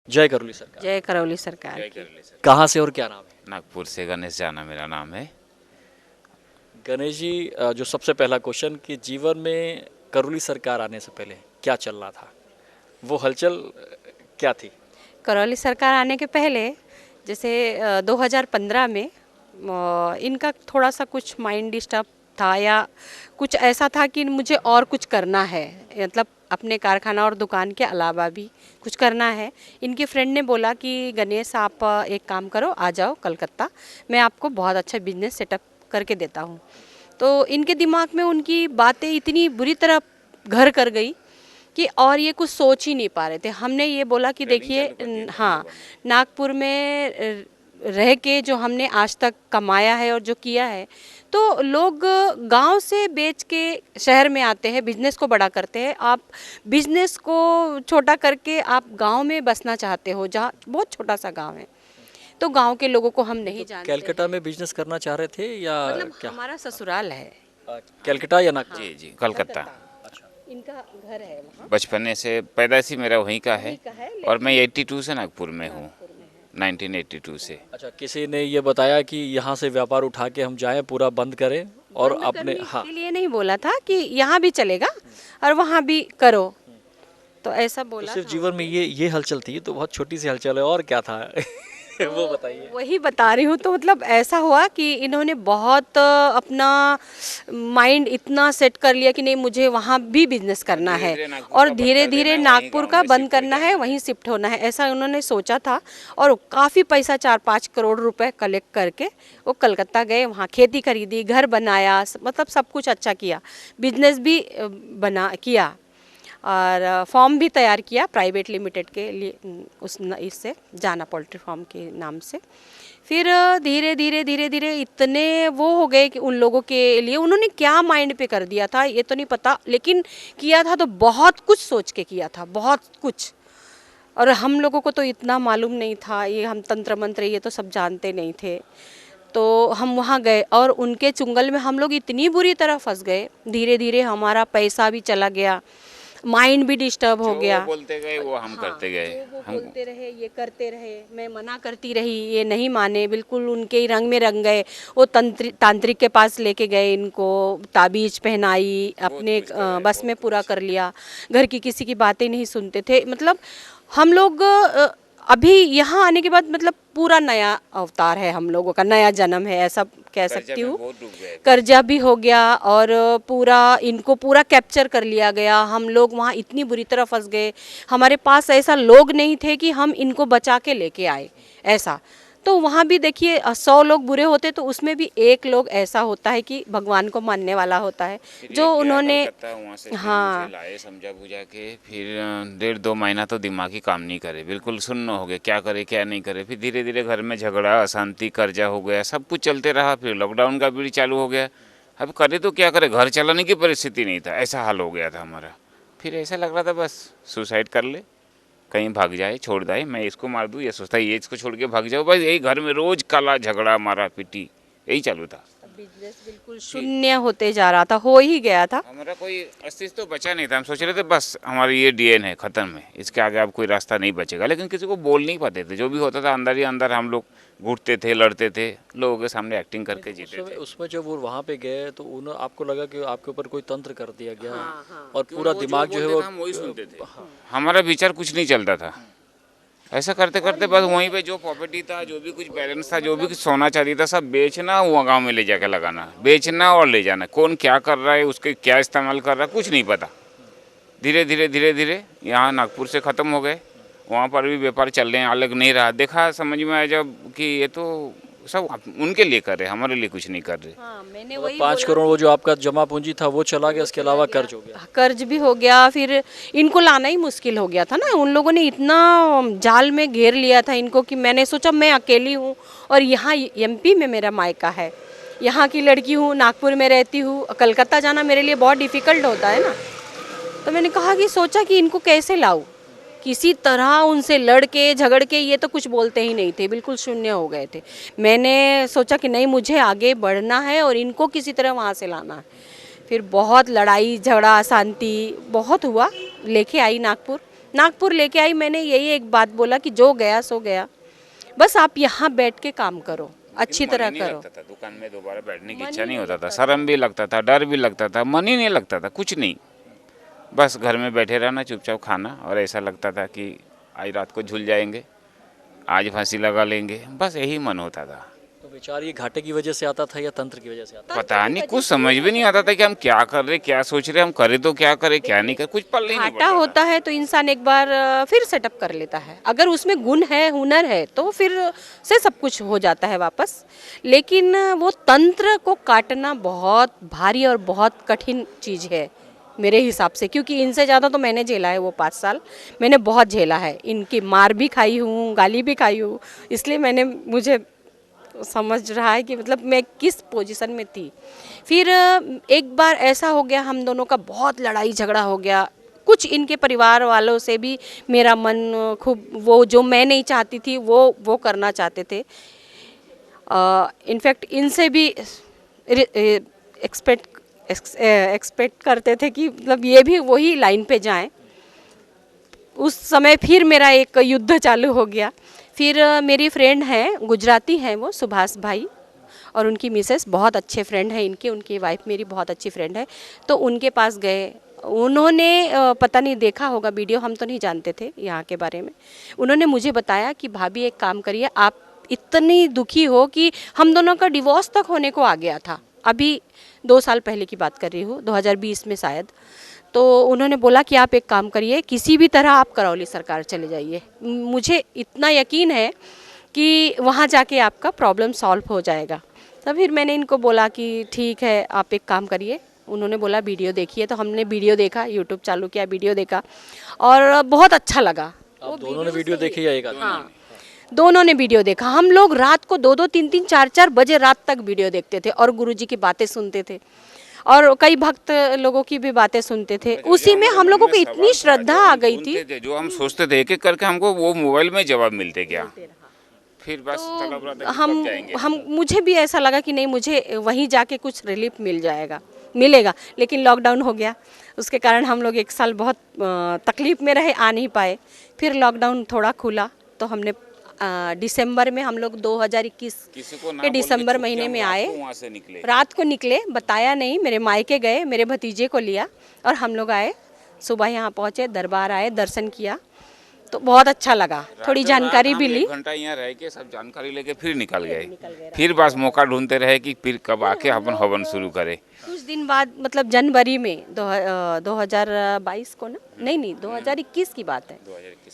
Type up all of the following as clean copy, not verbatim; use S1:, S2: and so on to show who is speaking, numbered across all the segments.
S1: जय करौली सरकार।
S2: जय करौली सरकार की।
S1: कहाँ से और क्या नाम है?
S3: नागपुर से गणेश जाना मेरा नाम है।
S1: गणेश जी, जो सबसे पहला क्वेश्चन कि जीवन में करौली सरकार आने से पहले क्या चल रहा था, वो हलचल क्या थी?
S2: करौली सरकार आने के पहले जैसे 2015 में इनका थोड़ा सा कुछ माइंड डिस्टर्ब था या कुछ ऐसा था कि मुझे और कुछ करना है, मतलब अपने कारखाना और दुकान के अलावा भी कुछ करना है। इनके फ्रेंड ने बोला कि गणेश आप एक काम करो, आ जाओ कलकत्ता, मैं आपको बहुत अच्छा बिजनेस सेटअप करके देता हूँ। तो इनके दिमाग में उनकी बातें इतनी बुरी तरह घर कर गई कि और ये कुछ सोच ही नहीं पा रहे थे। हमने ये बोला कि देखिए हाँ, नागपुर में रह के जो हमने आज तक कमाया है और जो किया है, तो लोग गांव से बेच के शहर में आते हैं, बिजनेस को बड़ा करते हैं। आप बिजनेस को छोटा करके आप गांव में बसना चाहते हो, जहाँ बहुत छोटा सा गांव है, तो गांव के लोगों को हम नहीं जानते
S1: कलकत्ता
S2: हैं।
S1: में बिजनेस करना चाह रहे थे या
S2: मतलब
S1: क्या?
S2: हमारा ससुराल है।
S1: कलकत्ता या नागपुर?
S3: जी जी, कलकत्ता।
S2: इनका घर है वहाँ।
S3: बचपने से पैदाइशी मेरा वहीं का है।
S2: वहीं का है,
S3: और मैं 82 से नागपुर में हूँ, 1982 से।
S1: अच्छा, किसी ने ये बताया कि यहाँ से व्यापार उठा के हम जाएं, पूरा बंद करें और
S2: बंद
S1: अपने
S2: करने
S1: हाँ
S2: के लिए नहीं बोला था कि यहाँ भी चलेगा और वहाँ भी करो, तो ऐसा
S1: तो
S2: बोला
S1: सिर्फ
S2: था।
S1: जीवन में ये हलचल थी, तो बहुत छोटी सी हलचल है, और क्या था? वो बताइए।
S2: वही बता रही हूँ। तो मतलब ऐसा हुआ कि इन्होंने बहुत अपना माइंड इतना सेट कर लिया कि नहीं, मुझे वहाँ भी बिजनेस करना है और धीरे धीरे नागपुर का बंद करना है, वहीं शिफ्ट होना है, ऐसा उन्होंने सोचा था। और काफ़ी पैसा 4-5 करोड़ रुपए कलेक्ट करके वो कलकत्ता गए, वहाँ खेती खरीदी, घर बनाया, मतलब सब कुछ अच्छा किया, बिजनेस भी बना किया और फॉर्म भी तैयार किया प्राइवेट लिमिटेड के लिए, इससे जाना पोल्ट्री फार्म के नाम से। फिर धीरे धीरे धीरे धीरे इतने वो हो गए कि उन लोगों के लिए उन्होंने क्या माइंड पे कर दिया था ये तो नहीं पता, लेकिन किया था तो बहुत कुछ सोच के किया था, बहुत कुछ। और हम लोगों को तो इतना मालूम नहीं था, ये हम तंत्र मंत्र ये तो सब जानते नहीं थे। तो हम वहाँ गए और उनके चुंगल में हम लोग इतनी बुरी तरह फंस गए, धीरे धीरे हमारा पैसा भी चला गया, माइंड भी डिस्टर्ब हो गया।
S3: वो बोलते गए वो हम करते गए।
S2: वो
S3: हम
S2: बोलते रहे, ये करते रहे, मैं मना करती रही, ये नहीं माने, बिल्कुल उनके ही रंग में रंग गए। वो तांत्रिक के पास लेके गए, इनको ताबीज पहनाई, अपने बस में पूरा कर लिया, घर की किसी की बातें नहीं सुनते थे। मतलब हम लोग अभी यहाँ आने के बाद मतलब पूरा नया अवतार है, हम लोगों का नया जन्म है, ऐसा कह सकती हूँ। कर्जा भी हो गया और पूरा इनको पूरा कैप्चर कर लिया गया। हम लोग वहाँ इतनी बुरी तरह फंस गए, हमारे पास ऐसा लोग नहीं थे कि हम इनको बचा के लेके आए, ऐसा। तो वहाँ भी देखिए 100 लोग बुरे होते तो उसमें भी एक लोग ऐसा होता है कि भगवान को मानने वाला होता है, जो उन्होंने हाँ
S3: लाए समझा बुझा के। फिर 1.5-2 महीना तो दिमाग ही काम नहीं करे, बिल्कुल सुन्न हो गए, क्या करे क्या नहीं करे। फिर धीरे धीरे घर में झगड़ा, अशांति, कर्जा हो गया, सब कुछ चलते रहा। फिर लॉकडाउन का भी चालू हो गया। अब करे तो क्या करे, घर चलाने की परिस्थिति नहीं था, ऐसा हाल हो गया था हमारा। फिर ऐसा लग रहा था बस सुसाइड कर ले, कहीं भाग जाए, छोड़ दाए, मैं इसको मार दूँ, ये सोचता है ये इसको छोड़ के भाग जाओ, बस यही घर में रोज काला झगड़ा, मारा पीटी, यही चालू था।
S2: बिजनेस बिल्कुल शून्य होते जा रहा था, हो ही गया था।
S3: हमारा कोई अस्तित्व तो बचा नहीं था। हम सोच रहे थे बस हमारी ये डीएन है, खत्म है, इसके आगे अब कोई रास्ता नहीं बचेगा। लेकिन किसी को बोल नहीं पाते थे, जो भी होता था अंदर ही अंदर हम लोग घुटते थे, लड़ते थे, लोगों के सामने एक्टिंग करके जीते थे।
S1: उसमें जब वो वहाँ पे गए तो उन्होंने आपको लगा कि आपके ऊपर कोई तंत्र कर दिया गया?
S2: हाँ।
S1: और पूरा दिमाग जो है वो
S3: हम वही सुनते थे, हमारा विचार कुछ नहीं चलता था। ऐसा करते करते बस वहीं पे जो प्रॉपर्टी था, जो भी कुछ बैलेंस था, जो भी कुछ सोना चांदी था, सब बेचना, वो गांव में ले जाके लगाना, बेचना और ले जाना। कौन क्या कर रहा है, उसके क्या इस्तेमाल कर रहा है, कुछ नहीं पता। धीरे धीरे धीरे धीरे यहाँ नागपुर से ख़त्म हो गए, वहाँ पर भी व्यापार चलने अलग नहीं रहा। देखा, समझ में आया जब कि ये तो सब उनके लिए कर रहे, हमारे लिए कुछ नहीं कर रहे।
S2: हाँ, मैंने वही
S1: 5 करोड़ वो जो आपका जमा पूंजी था वो चला गया, इसके अलावा कर्ज हो गया।
S2: कर्ज भी हो गया, फिर इनको लाना ही मुश्किल हो गया था ना। उन लोगों ने इतना जाल में घेर लिया था इनको कि मैंने सोचा मैं अकेली हूँ और यहाँ एमपी में मेरा मायका है, यहाँ की लड़की हूँ, नागपुर में रहती हूँ, कलकत्ता जाना मेरे लिए बहुत डिफ़िकल्ट होता है ना। तो मैंने कहा कि सोचा कि इनको कैसे लाऊं, किसी तरह उनसे लड़ के झगड़ के, ये तो कुछ बोलते ही नहीं थे, बिल्कुल शून्य हो गए थे। मैंने सोचा कि नहीं, मुझे आगे बढ़ना है और इनको किसी तरह वहाँ से लाना है। फिर बहुत लड़ाई झगड़ा अशांति बहुत हुआ, लेके आई नागपुर, नागपुर लेके आई, मैंने यही एक बात बोला कि जो गया सो गया, बस आप यहाँ बैठ के काम करो, अच्छी
S3: मन ही
S2: तरह
S3: नहीं
S2: करो।
S3: लगता था, दुकान में दोबारा बैठने की इच्छा नहीं होता था, शर्म भी लगता था, डर भी लगता था, मन ही नहीं लगता था, कुछ नहीं, बस घर में बैठे रहना, चुपचाप खाना, और ऐसा लगता था कि आज रात को झूल जाएंगे, आज फांसी लगा लेंगे, बस यही मन होता था।
S1: तो विचार ये घाटे की वजह से आता था या तंत्र की वजह से आता
S3: पता नहीं, कुछ समझ भी नहीं आता था कि हम क्या कर रहे, क्या सोच रहे, हम करें तो क्या करें, क्या नहीं करें, कुछ पल ही नहीं
S2: घाटा
S3: पड़ता था।
S2: होता है तो इंसान एक बार फिर सेटअप कर लेता है, अगर उसमें गुण है, हुनर है, तो फिर से सब कुछ हो जाता है वापस। लेकिन वो तंत्र को काटना बहुत भारी और बहुत कठिन चीज़ है मेरे हिसाब से, क्योंकि इनसे ज़्यादा तो मैंने झेला है, वो 5 साल मैंने बहुत झेला है, इनकी मार भी खाई हूँ, गाली भी खाई हूँ, इसलिए मुझे समझ रहा है कि मतलब मैं किस पोजीशन में थी। फिर एक बार ऐसा हो गया, हम दोनों का बहुत लड़ाई झगड़ा हो गया, कुछ इनके परिवार वालों से भी मेरा मन खूब, वो जो मैं नहीं चाहती थी वो करना चाहते थे। इनफैक्ट इनसे भी एक्सपेक्ट करते थे कि मतलब ये भी वही लाइन पे जाएं। उस समय फिर मेरा एक युद्ध चालू हो गया। फिर मेरी फ्रेंड हैं, गुजराती हैं वो, सुभाष भाई, और उनकी मिसेस बहुत अच्छे फ्रेंड हैं इनके, उनकी वाइफ मेरी बहुत अच्छी फ्रेंड है, तो उनके पास गए। उन्होंने पता नहीं देखा होगा वीडियो, हम तो नहीं जानते थे यहाँ के बारे में। उन्होंने मुझे बताया कि भाभी एक काम करिए, आप इतनी दुखी हो कि हम दोनों का डिवोर्स तक होने को आ गया था, अभी 2 साल पहले की बात कर रही हूँ, 2020 में शायद। तो उन्होंने बोला कि आप एक काम करिए, किसी भी तरह आप करौली सरकार चले जाइए, मुझे इतना यकीन है कि वहाँ जाके आपका प्रॉब्लम सॉल्व हो जाएगा। तो फिर मैंने इनको बोला कि ठीक है, आप एक काम करिए। उन्होंने बोला वीडियो देखिए, तो हमने वीडियो देखा, यूट्यूब चालू किया, वीडियो देखा और बहुत अच्छा लगा।
S1: आप दोनों ने वीडियो देखी या एक आदमी?
S2: हाँ, दोनों ने वीडियो देखा। हम लोग रात को 2-2, 3-3, 4-4 बजे रात तक वीडियो देखते थे और गुरुजी की बातें सुनते थे और कई भक्त लोगों की भी बातें सुनते थे। उसी में हम लोगों को इतनी श्रद्धा आ गई थी,
S3: जो हम सोचते थे एक एक करके हमको वो मोबाइल में जवाब मिलते क्या, फिर बस तलब रहा था कि कब जाएंगे।
S2: हम मुझे भी ऐसा लगा कि नहीं, मुझे वहीं जाके कुछ रिलीफ मिलेगा। लेकिन लॉकडाउन हो गया, उसके कारण हम लोग 1 साल बहुत तकलीफ में रहे, आ नहीं पाए। फिर लॉकडाउन थोड़ा खुला तो हमने दिसंबर में, हम लोग 2021 के दिसंबर महीने में आए, रात को निकले, बताया नहीं, मेरे मायके गए, मेरे भतीजे को लिया और हम लोग आए। सुबह यहाँ पहुँचे, दरबार आए, दर्शन किया, तो बहुत अच्छा लगा, थोड़ी जानकारी भी ली।
S3: 1 घंटा यहाँ रह के सब जानकारी लेके फिर निकल गए, फिर बस मौका ढूंढते रहे कि फिर कब आके अपन हवन शुरू करे।
S2: कुछ दिन बाद, मतलब जनवरी में 2022 को ना, नहीं 2021 की बात है,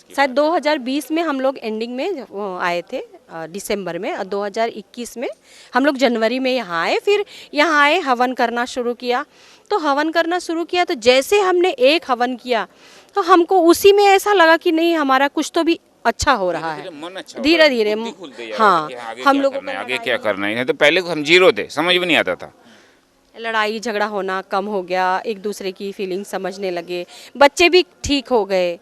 S2: शायद 2020 में हम लोग एंडिंग में आए थे, दिसंबर में, और 2021 में हम लोग जनवरी में यहाँ आए। फिर यहाँ आए, हवन करना शुरू किया। तो हवन करना शुरू किया तो जैसे हमने एक हवन किया तो हमको उसी में ऐसा लगा कि नहीं, हमारा कुछ तो भी अच्छा हो रहा है, धीरे धीरे। हाँ, हम लोगों को
S3: आगे क्या करना है, तो पहले हम जीरो थे, समझ भी नहीं आता था।
S2: लड़ाई झगड़ा होना कम हो गया, एक दूसरे की फीलिंग समझने लगे, बच्चे भी ठीक हो गए,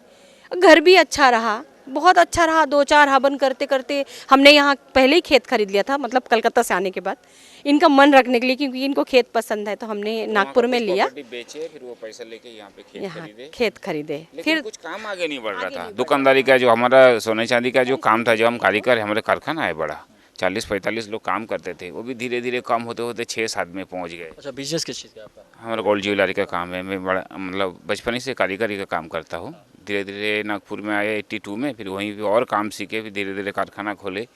S2: घर भी अच्छा रहा, बहुत अच्छा रहा। 2-4 हवन करते करते हमने यहाँ पहले ही खेत खरीद लिया था, मतलब कलकत्ता से आने के बाद, इनका मन रखने के लिए, क्योंकि इनको खेत पसंद है, तो हमने नागपुर में लिया,
S3: बेचे, फिर वो पैसा लेके यहाँ पे
S2: खेत खरीदे। फिर
S3: कुछ काम आगे नहीं बढ़ रहा था। दुकानदारी का जो हमारा सोने चांदी का जो काम था, जो हम कारीगर, हमारे कारखाना है बड़ा, 40-45 लोग काम करते थे, वो भी धीरे धीरे कम होते होते 6-7 में पहुँच गए।
S1: अच्छा, बिजनेस किस चीज़ का आपका?
S3: हमारा गोल्ड ज्वेलरी का काम है, मैं बड़ा मतलब बचपन से कारीगरी का काम करता हूँ। धीरे धीरे नागपुर में आए 82 में, फिर वहीं पे और काम सीखे, फिर धीरे धीरे कारखाना खोले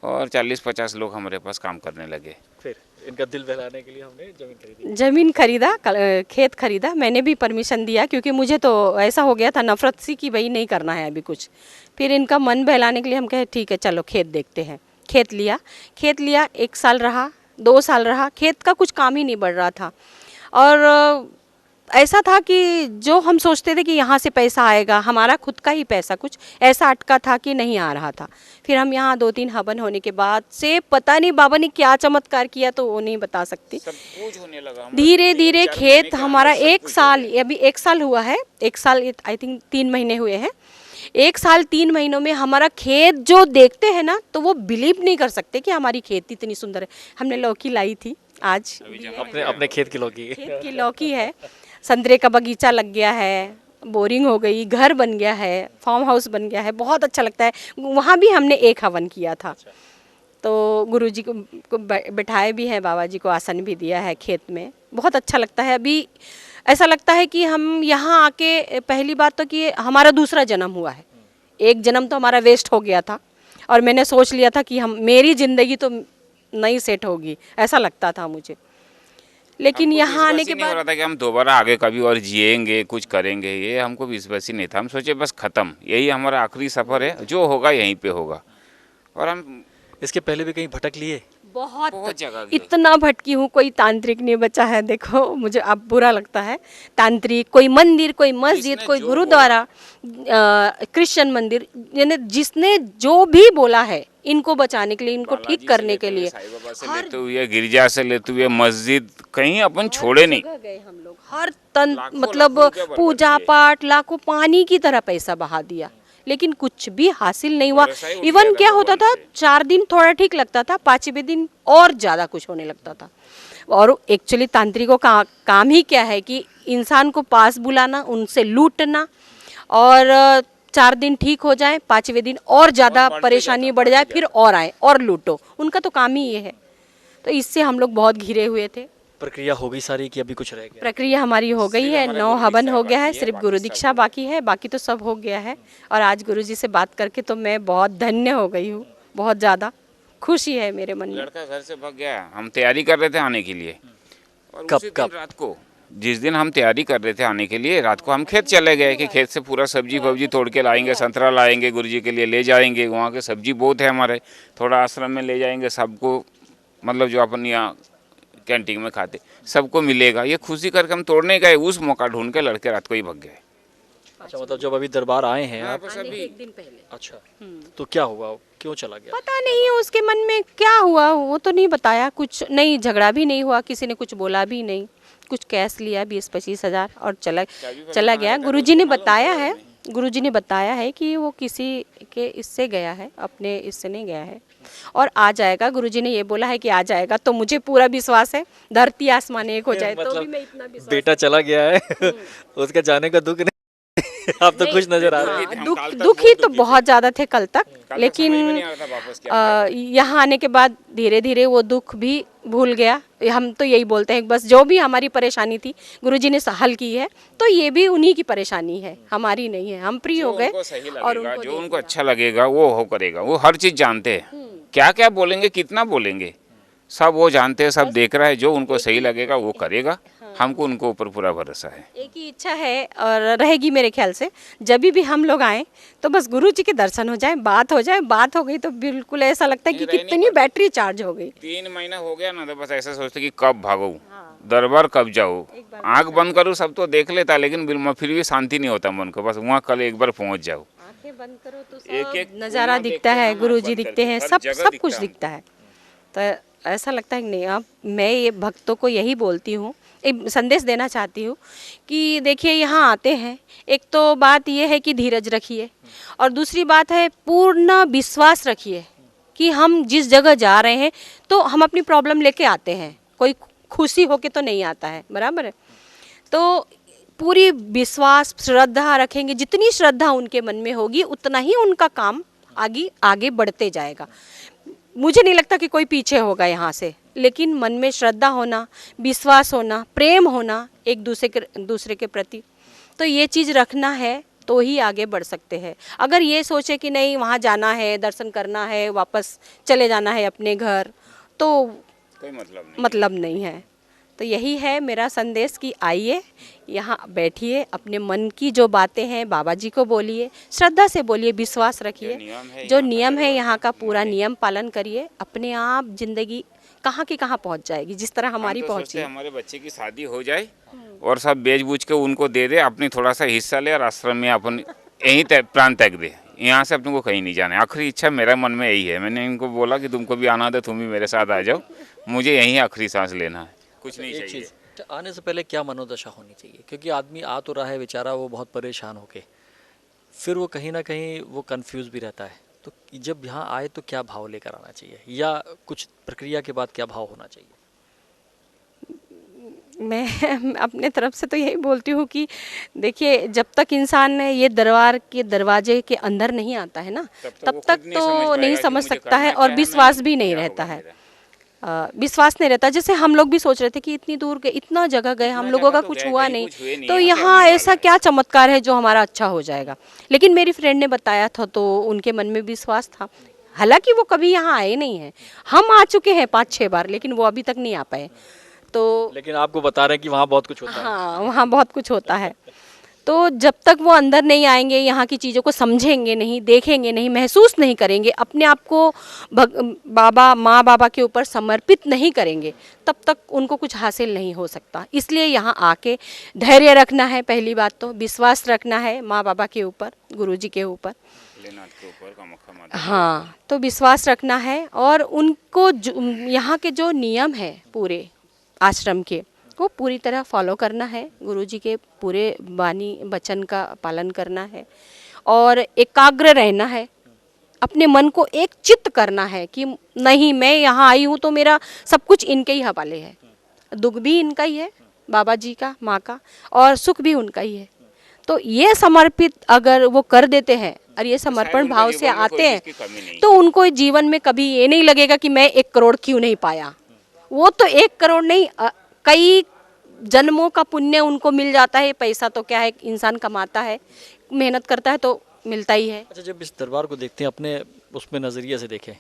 S3: और 40-50 लोग हमारे पास काम करने लगे।
S1: फिर इनका दिल बहलाने के लिए हमने
S2: ज़मीन खरीदा, खेत खरीदा, मैंने भी परमिशन दिया, क्योंकि मुझे तो ऐसा हो गया था नफरत सी कि भाई नहीं करना है अभी कुछ। फिर इनका मन बहलाने के लिए हम कहे ठीक है चलो खेत देखते हैं। खेत लिया, 1 साल रहा, 2 साल रहा, खेत का कुछ काम ही नहीं बढ़ रहा था। और ऐसा था कि जो हम सोचते थे कि यहाँ से पैसा आएगा, हमारा खुद का ही पैसा कुछ ऐसा अटका था कि नहीं आ रहा था। फिर हम यहाँ 2-3 हवन होने के बाद से पता नहीं बाबा ने क्या चमत्कार किया, तो वो नहीं बता सकती।
S3: सब कुछ होने लगा,
S2: धीरे धीरे खेत हमारा 1 साल, अभी 1 साल हुआ है, 1 साल आई थिंक 3 महीने हुए हैं। 1 साल 3 महीनों में हमारा खेत जो देखते हैं ना, तो वो बिलीव नहीं कर सकते कि हमारी खेती इतनी सुंदर है। हमने लौकी लाई थी आज,
S1: अपने खेत की लौकी
S2: है, संतरे का बगीचा लग गया है, बोरिंग हो गई, घर बन गया है, फार्म हाउस बन गया है, बहुत अच्छा लगता है। वहाँ भी हमने एक हवन किया था। तो गुरुजी को बैठाए भी हैं, बाबा जी को आसन भी दिया है खेत में। बहुत अच्छा लगता है। अभी ऐसा लगता है कि हम यहाँ आके, पहली बात तो कि हमारा दूसरा जन्म हुआ है। एक जन्म तो हमारा वेस्ट हो गया था और मैंने सोच लिया था कि हम, मेरी ज़िंदगी तो नहीं सेट होगी, ऐसा लगता था मुझे। लेकिन
S3: हमको
S2: यहाँ आने
S3: विश्वास
S2: के
S3: ही नहीं हो
S2: बाद
S3: रहा था कि हम दोबारा आगे कभी और जिएंगे, कुछ करेंगे, ये हमको विश्वास ही नहीं था। हम सोचे बस खत्म, यही हमारा आखिरी सफर है, जो होगा यहीं पे होगा। और हम
S1: इसके पहले भी कहीं भटक लिए?
S3: बहुत जगह गए।
S2: इतना भटकी हूँ, कोई तांत्रिक नहीं बचा है। देखो मुझे अब बुरा लगता है। तांत्रिक, कोई मंदिर, कोई मस्जिद,
S3: जिसने
S2: कोई
S3: जो
S2: गुरुद्वारा, क्रिश्चियन मंदिर, यानी जिसने जो भी बोला है इनको बचाने के लिए, इनको
S3: बालाजी
S2: ठीक
S3: से
S2: करने
S3: लेते
S2: के
S3: हुए,
S2: लिए,
S3: साईं बाबा से
S2: हर
S3: लेते हुए, गिरजा से लेते हुए, मस्जिद, कहीं अपन
S2: हर
S3: छोड़े नहीं।
S2: जगह गए हम लोग। हर तन
S3: लाखों
S2: मतलब
S3: लाखों रुपया बर्बाद
S2: पूजा
S3: किए।
S2: पाठ, लाखों पानी की तरह पैसा बहा दिया, लेकिन कुछ भी हासिल नहीं हुआ।
S3: भरोसा ही उठ
S2: इवन
S3: गया था
S2: क्या होता
S3: भगवान
S2: था,
S3: से।
S2: 4 दिन थोड़ा ठीक लगता था, 5वें दिन और ज़्यादा कुछ होने लगता था। और एक्चुअली तांत्रिकों का काम ही क्या है कि इंसान को पास बुलाना, उनसे लूटना, और 4 दिन ठीक हो जाए, 5वें दिन और ज़्यादा
S3: बढ़ते
S2: परेशानी
S3: जाता,
S2: बढ़ जाए,
S3: बढ़ते
S2: फिर
S3: जाता।
S2: और आए और लूटो। उनका तो काम ही ये है। तो इससे हम लोग बहुत घिरे हुए थे।
S1: प्रक्रिया हो गई सारी कि अभी कुछ रह गया?
S2: प्रक्रिया हमारी हो गई
S3: सिर्फ
S2: है,
S3: हमारा
S2: 9
S3: गुरु
S2: हवन
S3: दीक्षा
S2: हो गया है,
S3: बाकी है,
S2: सिर्फ
S3: बाकी
S2: गुरु
S3: सब
S2: दीक्षा
S3: हो गया।
S2: बाकी है, बाकी तो सब हो गया है। और आज गुरु जी से बात करके तो मैं बहुत धन्य हो गई हूँ, बहुत ज़्यादा खुशी है मेरे मन में।
S3: लड़का घर से भाग गया, हम तैयारी कर रहे थे आने के लिए। और
S1: कब
S3: उसी दिन
S1: कब?
S3: रात को, जिस दिन हम तैयारी कर रहे थे आने के लिए, रात को हम खेत चले गए कि खेत से पूरा सब्जी फब्जी तोड़ के लाएंगे, संतरा लाएंगे, गुरुजी के लिए ले जाएंगे। वहाँ के सब्जी बहुत है हमारे, थोड़ा आश्रम में ले जाएंगे सबको, मतलब जो अपन यहाँ कैंटीन में खाते सबको मिलेगा। ये खुशी करके हम तोड़ने गए, उस मौका ढूंढ के लड़के रात को ही भाग गए।
S1: अच्छा, मतलब जब अभी दरबार आए हैं
S3: हाँ,
S1: आप?
S3: बस
S2: आने के
S3: अभी
S2: 1 दिन पहले
S1: अच्छा, तो क्या हुआ, क्यों चला गया?
S2: पता नहीं उसके मन में क्या हुआ, वो तो नहीं बताया। कुछ नहीं, झगड़ा भी नहीं हुआ, किसी ने कुछ बोला भी नहीं। कुछ कैश लिया 20-25 हज़ार और चला गया। गुरुजी ने बताया है, गुरुजी ने बताया है कि वो किसी के इससे गया है, अपने इससे नहीं गया है, और आ जाएगा। गुरुजी ने ये बोला है कि आ जाएगा। तो मुझे पूरा विश्वास है, धरती आसमान एक हो जाए तो भी मैं इतना विश्वास।
S1: बेटा चला गया है उसका जाने का दुख नहीं आप तो खुश नजर आ रहे हैं।
S2: हाँ, दुखी तो बहुत ज़्यादा थे कल तक, लेकिन यहाँ आने के बाद धीरे धीरे वो दुख भी भूल गया। हम तो यही बोलते हैं, बस जो भी हमारी परेशानी थी गुरुजी ने हल की है, तो ये भी उन्हीं की परेशानी है, हमारी नहीं है। हम फ्री हो गए और उनको
S3: जो उनको अच्छा लगेगा वो हो करेगा। वो हर चीज़ जानते हैं, क्या क्या बोलेंगे, कितना बोलेंगे, सब वो जानते हैं, सब देख रहा है। जो उनको सही लगेगा वो करेगा। हमको उनको ऊपर पूरा भरोसा है।
S2: एक ही इच्छा है और रहेगी मेरे ख्याल से, जब भी हम लोग आए तो बस गुरु जी के दर्शन हो जाए, बात हो जाए। बात हो गई तो बिल्कुल ऐसा लगता है कि
S3: नहीं, रह नहीं
S2: कितनी बैटरी चार्ज हो गई।
S3: 3 महीना हो गया ना, तो बस ऐसा सोचते कि कब भागो, दरबार कब जाओ। आंख बंद करूँ सब तो देख लेता, लेकिन फिर भी शांति नहीं होता मन को। बस वहाँ कल एक बार पहुँच जाओ।
S2: आंखें बंद करो तो
S3: एक
S2: सब नज़ारा दिखता है, गुरु जी दिखते हैं, सब कुछ दिखता है। तो ऐसा लगता है कि नहीं, अब मैं ये भक्तों को यही बोलती हूँ, एक संदेश देना चाहती हूँ कि देखिए यहाँ आते हैं, एक तो बात ये है कि धीरज रखिए, और दूसरी बात है पूर्ण विश्वास रखिए कि हम जिस जगह जा रहे हैं तो हम अपनी प्रॉब्लम लेके आते हैं, कोई खुशी होके तो नहीं आता है, बराबर है। तो पूरी विश्वास श्रद्धा रखेंगे, जितनी श्रद्धा उनके मन में होगी उतना ही उनका काम आगे आगे बढ़ते जाएगा। मुझे नहीं लगता कि कोई पीछे होगा यहाँ से, लेकिन मन में श्रद्धा होना, विश्वास होना, प्रेम होना एक दूसरे के प्रति, तो ये चीज़ रखना है तो ही आगे बढ़ सकते हैं। अगर ये सोचे कि नहीं वहाँ जाना है, दर्शन करना है, वापस चले जाना है अपने घर, तो
S3: कोई
S2: मतलब नहीं है। तो यही है मेरा संदेश कि आइए, यहाँ बैठिए, अपने मन की जो बातें हैं बाबा जी को बोलिए, श्रद्धा से बोलिए, विश्वास रखिए। जो नियम है यहाँ का पूरा नियम पालन करिए, अपने आप जिंदगी कहाँ की कहाँ पहुँच जाएगी, जिस तरह हमारी पहुँची है।
S3: हमारे बच्चे की शादी हो जाए और सब बेच बूझ के उनको दे दे, अपनी थोड़ा सा हिस्सा ले और आश्रम में अपन यहीं प्राण त्याग दे। यहाँ से अपने को कहीं नहीं जाना है। आखिरी इच्छा मेरा मन में यही है। मैंने इनको बोला कि तुमको भी आना है तुम भी मेरे साथ आ जाओ, मुझे यहीं आखिरी सांस लेना है, कुछ नहीं
S1: एक
S3: चाहिए।
S1: चीज़, आने से पहले क्या मनोदशा होनी चाहिए? क्योंकि आदमी आ तो रहा है बेचारा, वो बहुत परेशान होके, फिर वो कहीं ना कहीं वो कंफ्यूज भी रहता है। तो जब यहाँ आए तो क्या भाव लेकर आना चाहिए, या कुछ प्रक्रिया के बाद क्या भाव होना चाहिए?
S2: मैं अपने तरफ से तो यही बोलती हूँ कि देखिए, जब तक इंसान ये दरबार के दरवाजे के अंदर नहीं आता है ना, तब तक तो नहीं समझ सकता है और विश्वास भी नहीं रहता है। विश्वास नहीं रहता। जैसे हम लोग भी सोच रहे थे कि इतनी दूर गए, इतना जगह गए, हम लोगों का कुछ हुआ नहीं, तो यहाँ ऐसा क्या चमत्कार है जो हमारा अच्छा हो जाएगा। लेकिन मेरी फ्रेंड ने बताया था तो उनके मन में विश्वास था। हालांकि वो कभी यहाँ आए नहीं हैं, हम आ चुके हैं 5-6 बार, लेकिन वो अभी तक नहीं आ पाए। तो
S1: लेकिन आपको बता रहे हैं कि वहाँ बहुत कुछ होता है।
S2: हाँ, वहाँ बहुत कुछ होता है। तो जब तक वो अंदर नहीं आएंगे, यहाँ की चीज़ों को समझेंगे नहीं, देखेंगे नहीं, महसूस नहीं करेंगे, अपने आप को बाबा माँ बाबा के ऊपर समर्पित नहीं करेंगे, तब तक उनको कुछ हासिल नहीं हो सकता। इसलिए यहाँ आके धैर्य रखना है, पहली बात तो विश्वास रखना है माँ बाबा के ऊपर, गुरुजी के ऊपर। हाँ, तो विश्वास रखना है और उनको यहाँ के जो नियम है पूरे आश्रम के, को पूरी तरह फॉलो करना है। गुरुजी के पूरे वाणी वचन का पालन करना है और एकाग्र रहना है। अपने मन को एक चित्त करना है कि नहीं, मैं यहाँ आई हूँ तो मेरा सब कुछ इनके ही हवाले है। दुख भी इनका ही है, बाबा जी का, माँ का, और सुख भी उनका ही है। तो ये समर्पित अगर वो कर देते हैं और ये समर्पण भाव से आते हैं तो उनको जीवन में कभी ये नहीं लगेगा कि मैं 1 करोड़ क्यों नहीं पाया। वो तो 1 करोड़ नहीं, कई जन्मों का पुण्य उनको मिल जाता है। पैसा तो क्या है, इंसान कमाता है, मेहनत करता है तो मिलता ही है।
S1: अच्छा, जब इस दरबार को देखते हैं अपने उसमें नज़रिए से देखें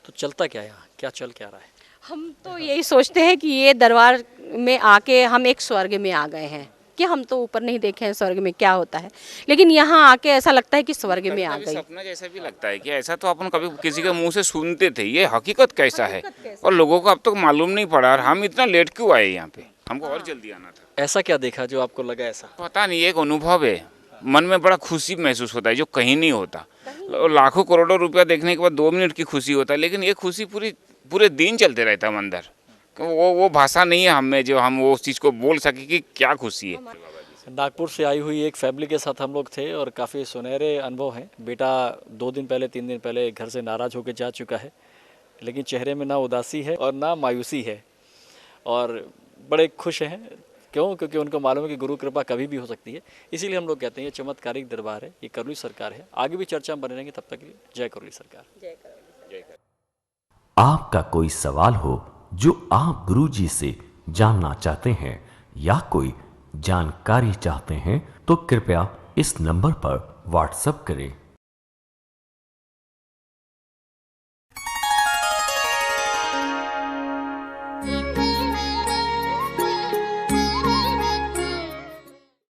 S1: तो चलता क्या है यहाँ, क्या चल क्या रहा है?
S2: हम तो यही सोचते हैं कि ये दरबार में आके हम एक स्वर्ग में आ गए हैं, कि हम तो ऊपर नहीं देखे हैं स्वर्ग में क्या होता है, लेकिन यहाँ आके ऐसा लगता है कि स्वर्ग में आ गए।
S3: सपना जैसा भी लगता है कि ऐसा तो अपन कभी किसी के मुंह से सुनते थे, ये हकीकत कैसा है और लोगों को अब तक मालूम नहीं पड़ा। और हम इतना लेट क्यों आए यहाँ पे, हमको और जल्दी आना था।
S1: ऐसा क्या देखा जो आपको लगा ऐसा?
S3: पता नहीं, एक अनुभव है, मन में बड़ा खुशी महसूस होता है जो कहीं नहीं होता। लाखों करोड़ों रुपया देखने के बाद 2 मिनट की खुशी होता है, लेकिन ये खुशी पूरे दिन चलते रहता है अंदर। वो भाषा नहीं है हमें जो हम वो उस चीज़ को बोल सके कि क्या खुशी है।
S1: नागपुर से आई हुई एक फैमिली के साथ हम लोग थे और काफ़ी सुनहरे अनुभव हैं। बेटा 2 दिन पहले 3 दिन पहले घर से नाराज़ होकर जा चुका है, लेकिन चेहरे में ना उदासी है और ना मायूसी है और बड़े खुश हैं। क्यों? क्योंकि उनको मालूम है कि गुरु कृपा कभी भी हो सकती है। इसीलिए हम लोग कहते हैं ये चमत्कारिक दरबार है, ये करुली सरकार है। आगे भी चर्चा में बने रहेंगे, तब तक के लिए जय करुली सरकार।
S4: आपका कोई सवाल हो जो आप गुरुजी से जानना चाहते हैं या कोई जानकारी चाहते हैं तो कृपया इस नंबर पर व्हाट्सएप करें।